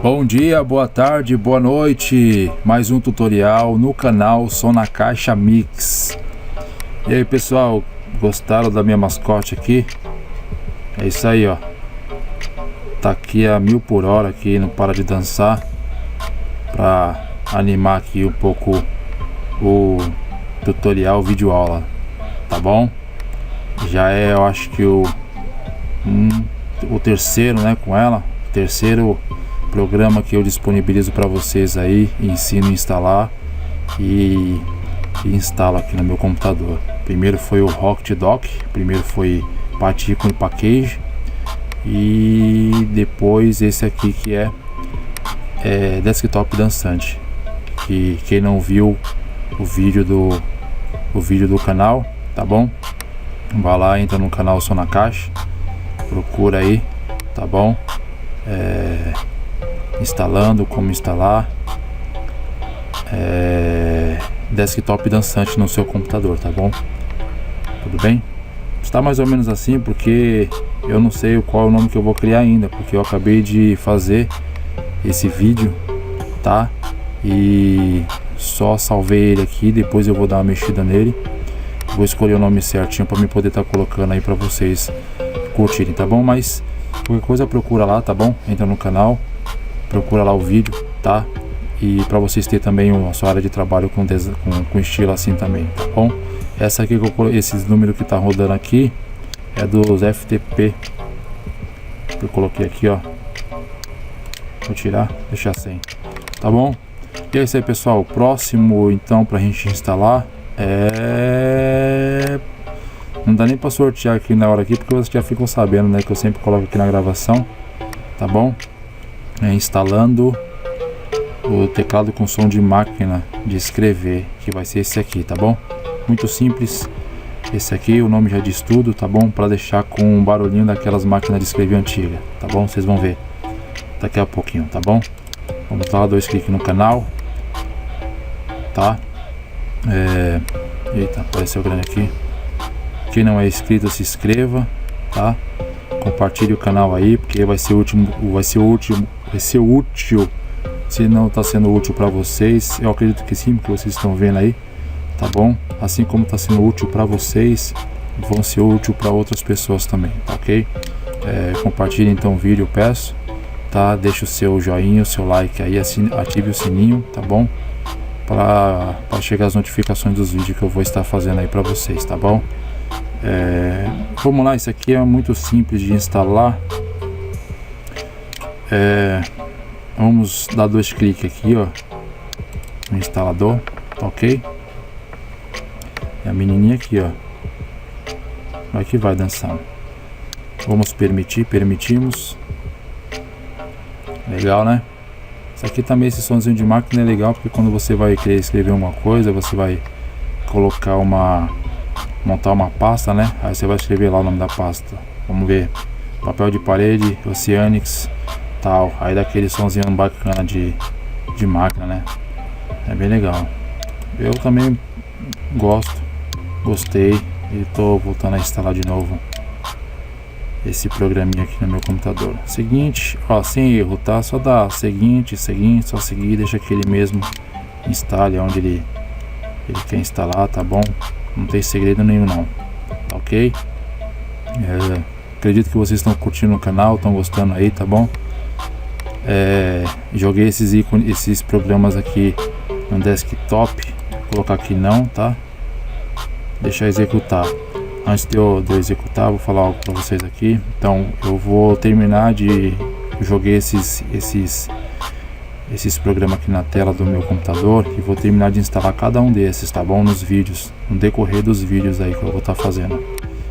Bom dia, boa tarde, boa noite. Mais um tutorial no canal Som na Caixa Mix. E aí, pessoal, gostaram da minha mascote aqui? É isso aí, ó. Tá aqui a 1000 por hora aqui, não para de dançar, pra animar aqui um pouco o tutorial, vídeo aula, tá bom? Já é, eu acho que o terceiro, né, com ela, terceiro programa que eu disponibilizo para vocês aí, ensino a instalar e instalo aqui no meu computador. Primeiro foi o Rocket Dock, primeiro foi Particle Package, e depois esse aqui que é Desktop Dançante, que quem não viu o vídeo do canal, tá bom? Vai lá, entra no canal Som na Caixa, procura aí, tá bom? Instalando, como instalar Desktop Dançante no seu computador, tá bom? Tudo bem? Está mais ou menos assim porque eu não sei qual é o nome que eu vou criar ainda, porque eu acabei de fazer esse vídeo, tá? E só salvei ele aqui, depois eu vou dar uma mexida nele, vou escolher o nome certinho para me poder estar colocando aí para vocês curtirem, tá bom? Mas qualquer coisa procura lá, tá bom? Entra no canal, procura lá o vídeo, tá? E para vocês terem também a sua área de trabalho com estilo assim também, tá bom? Essa aqui que esses números que tá rodando aqui é dos FTP. Eu coloquei aqui, ó. Vou tirar, deixar sem, tá bom? E é isso aí, pessoal. O próximo então pra gente instalar não dá nem para sortear aqui na hora aqui, porque vocês já ficam sabendo, né, que eu sempre coloco aqui na gravação, tá bom? Instalando o teclado com som de máquina de escrever, que vai ser esse aqui, tá bom? Muito simples. Esse aqui, o nome já diz tudo, tá bom? Para deixar com um barulhinho daquelas máquinas de escrever antiga, tá bom? Vocês vão ver daqui a pouquinho, tá bom? Vamos lá, 2 cliques no canal, tá? Eita, apareceu grande aqui. Quem não é inscrito, se inscreva, tá? Compartilhe o canal aí, porque vai ser útil. Se não está sendo útil para vocês, eu acredito que sim, porque vocês estão vendo aí, tá bom? Assim como está sendo útil para vocês, vão ser útil para outras pessoas também, tá ok? Compartilhe então o vídeo, eu peço, tá? Deixa o seu joinha, o seu like aí, ative o sininho, tá bom? Para chegar as notificações dos vídeos que eu vou estar fazendo aí para vocês, tá bom? Vamos lá, isso aqui é muito simples de instalar. Vamos dar 2 cliques aqui, ó, no instalador, tá ok? E a menininha aqui, ó, vai que vai dançando. Vamos permitimos. Legal, né? Isso aqui também, esse somzinho de máquina é legal, porque quando você vai querer escrever uma coisa, você vai colocar montar uma pasta, né? Aí você vai escrever lá o nome da pasta. Vamos ver, papel de parede, Oceanics, tal. Aí dá aquele somzinho bacana de máquina, né? É bem legal. Eu também gostei e tô voltando a instalar de novo esse programinha aqui no meu computador. Seguinte, ó, sem erro, tá? Só dá seguinte, só seguir, deixa que ele mesmo instale onde ele quer instalar, tá bom? Não tem segredo nenhum não, tá ok? Acredito que vocês estão curtindo o canal, estão gostando aí, tá bom? Joguei esses programas aqui no desktop, vou colocar aqui não, tá? Deixar executar. Antes de eu executar, vou falar algo para vocês aqui. Então eu vou terminar de joguei esses programas aqui na tela do meu computador e vou terminar de instalar cada um desses, tá bom? Nos vídeos, no decorrer dos vídeos aí que eu vou estar fazendo.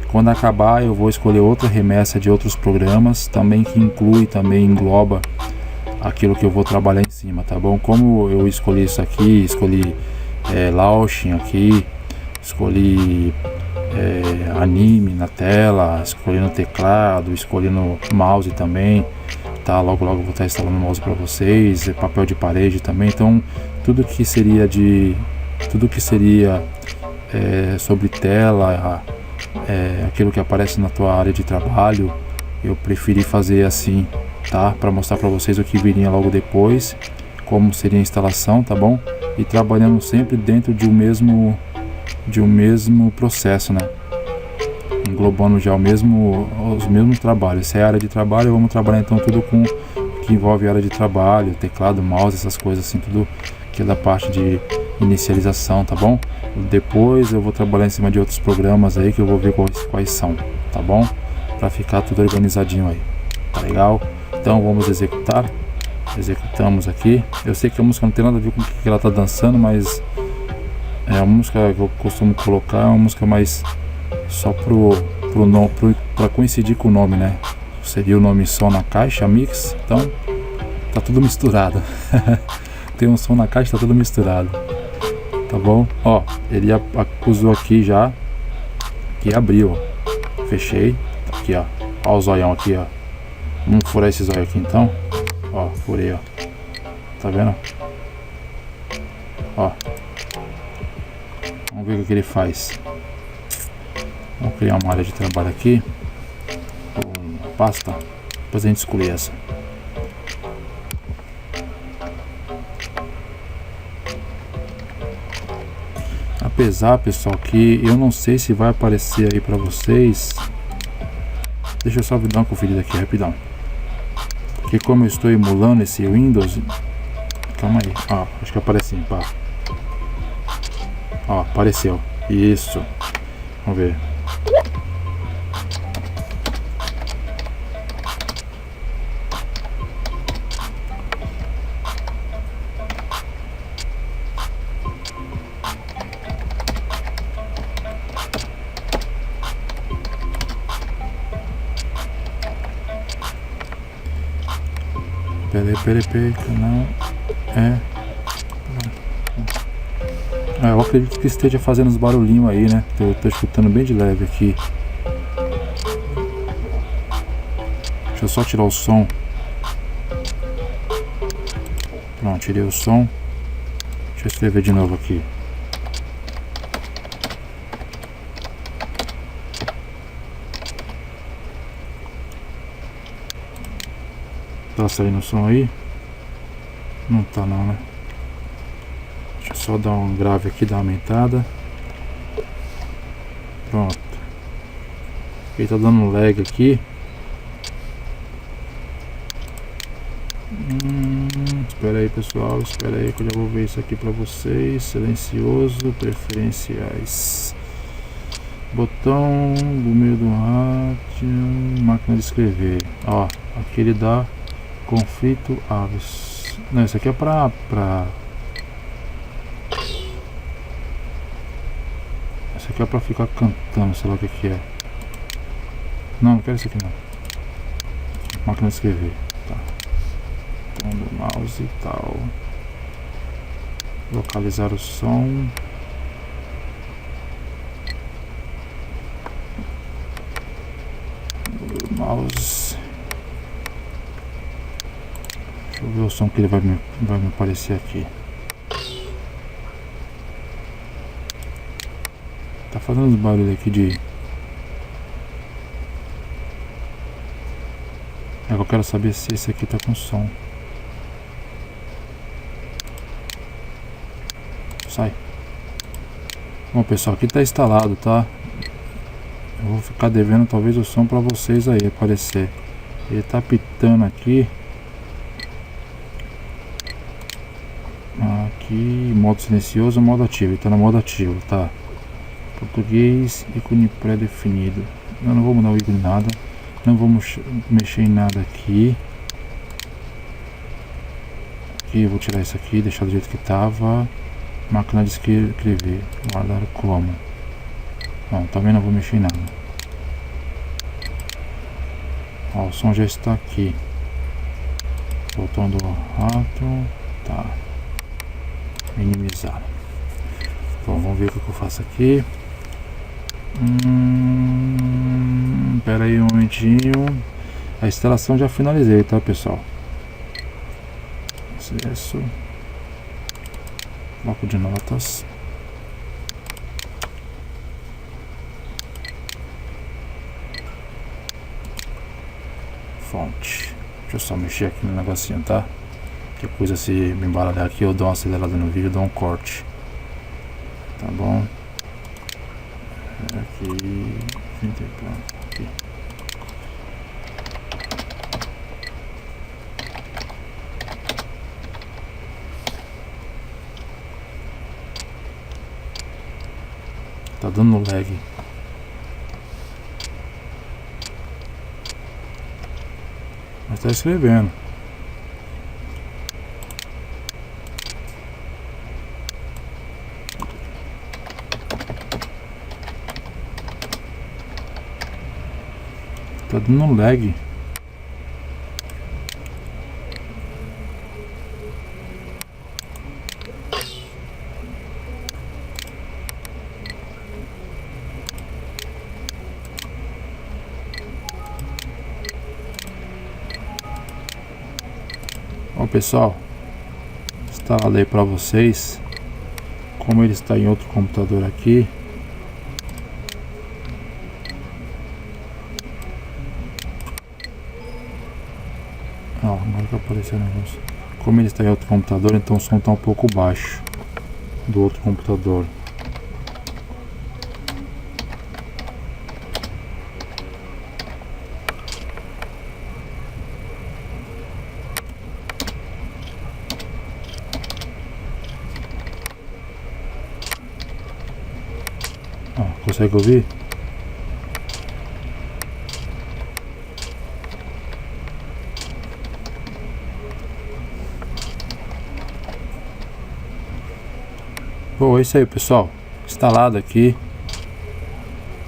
Quando acabar, eu vou escolher outra remessa de outros programas, também que engloba aquilo que eu vou trabalhar em cima, tá bom? Como eu escolhi isso aqui, escolhi Launching aqui, escolhi anime na tela, escolhi no teclado, escolhi no mouse também, tá? Logo eu vou estar instalando o mouse para vocês, papel de parede também. Então tudo que seria sobre tela, aquilo que aparece na tua área de trabalho, eu preferi fazer assim tá? Para mostrar para vocês o que viria logo depois, como seria a instalação, tá bom? E trabalhando sempre dentro de um mesmo processo, né? Englobando já os mesmos trabalhos. Se é área de trabalho, vamos trabalhar então tudo com o que envolve área de trabalho, teclado, mouse, essas coisas assim, tudo que é da parte de inicialização, tá bom? Depois eu vou trabalhar em cima de outros programas aí que eu vou ver quais são, tá bom? Para ficar tudo organizadinho aí, tá legal? Então vamos executar. Executamos aqui. Eu sei que a música não tem nada a ver com o que ela tá dançando, mas é a música que eu costumo colocar, é uma música mais só para coincidir com o nome, né? Seria o nome som na caixa, mix, então tá tudo misturado. Tem um som na caixa, tá tudo misturado, tá bom? Ó, ele acusou aqui já que abriu, ó. Fechei, tá aqui, ó. Ó o zoião aqui, ó. Vamos furar esse zóio aqui então. Ó, furei, ó. Tá vendo? Ó. Vamos ver o que ele faz. Vamos criar uma área de trabalho aqui. Pasta. Depois a gente exclui essa. Apesar, pessoal, que eu não sei se vai aparecer aí pra vocês. Deixa eu só dar uma conferida aqui rapidão. Porque como eu estou emulando esse Windows. Calma aí. Ó, acho que aparece sim, pá. Ó, apareceu. Isso. Vamos ver. Peraí, canal eu acredito que esteja fazendo uns barulhinhos aí, né? Tô escutando bem de leve aqui. Deixa eu só tirar o som. Pronto, tirei o som. Deixa eu escrever de novo aqui. Tá saindo o som aí? Não tá não, né? Deixa eu só dar um grave aqui, dar uma aumentada. Pronto. Ele tá dando um lag aqui. Espera aí, pessoal, espera aí que eu já vou ver isso aqui pra vocês. Silencioso, preferenciais, botão do meio do rádio, máquina de escrever. Ó, aqui ele dá conflito aves. Não, isso aqui é pra isso aqui é pra ficar cantando, sei lá o que é. Não quero isso aqui não. Máquina de escrever. Tá. Então do mouse e tal. Localizar o som. Do mouse. Deixa eu ver o som que ele vai me aparecer aqui. Tá fazendo uns barulhos aqui de... Eu quero saber se esse aqui tá com som. Sai. Bom, pessoal, aqui tá instalado, tá? Eu vou ficar devendo talvez o som pra vocês aí aparecer. Ele tá pitando aqui. Aqui, modo silencioso, modo ativo. Ele tá no modo ativo, tá? Português, ícone pré-definido. Eu não vou mudar o ícone nada. Não vamos mexer em nada aqui. Aqui eu vou tirar isso aqui, deixar do jeito que estava. Máquina de escrever, guardar como. Bom, também não vou mexer em nada. Ó, o som já está aqui. Botão do rato. Tá. Minimizar. Bom, vamos ver o que eu faço aqui. Pera aí um momentinho. A instalação já finalizei, tá, pessoal? Acesso. Bloco de notas. Fonte. Deixa eu só mexer aqui no negocinho, tá? Que coisa, se me embaralhar aqui, eu dou uma acelerada no vídeo, dou um corte. Tá bom? Aqui. Aqui. Tá dando lag. Mas tá escrevendo. Tá dando lag. Ó, pessoal, instalei para vocês. Como ele está em outro computador aqui, ó, agora que apareceu o negócio. Como ele está em outro computador, então o som está um pouco baixo do outro computador. Ó, consegue ouvir? Bom, é isso aí, pessoal. Instalado aqui.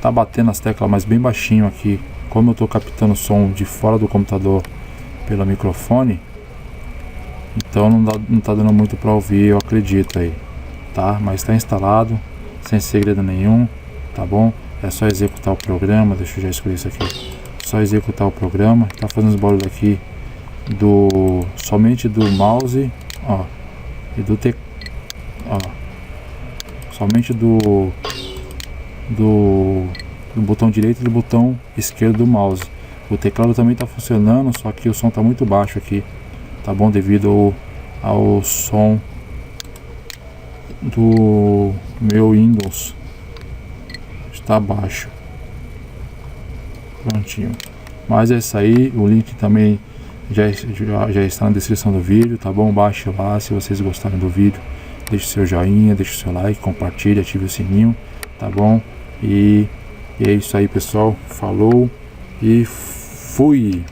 Tá batendo as teclas, mas bem baixinho aqui. Como eu tô captando o som de fora do computador pelo microfone, então não tá dando muito para ouvir, eu acredito aí, tá? Mas está instalado, sem segredo nenhum, tá bom? É só executar o programa. Deixa eu já escolher isso aqui. Só executar o programa. Tá fazendo os barulhos aqui somente do mouse, ó, e do ó, somente do botão direito e do botão esquerdo do mouse. O teclado também está funcionando, só que o som está muito baixo aqui, tá bom? Devido ao som do meu Windows está baixo. Prontinho. Mas é isso aí. O link também já está na descrição do vídeo, tá bom? Baixe lá. Se vocês gostarem do vídeo, deixe seu joinha, deixe seu like, compartilhe, ative o sininho, tá bom? E é isso aí, pessoal. Falou e fui!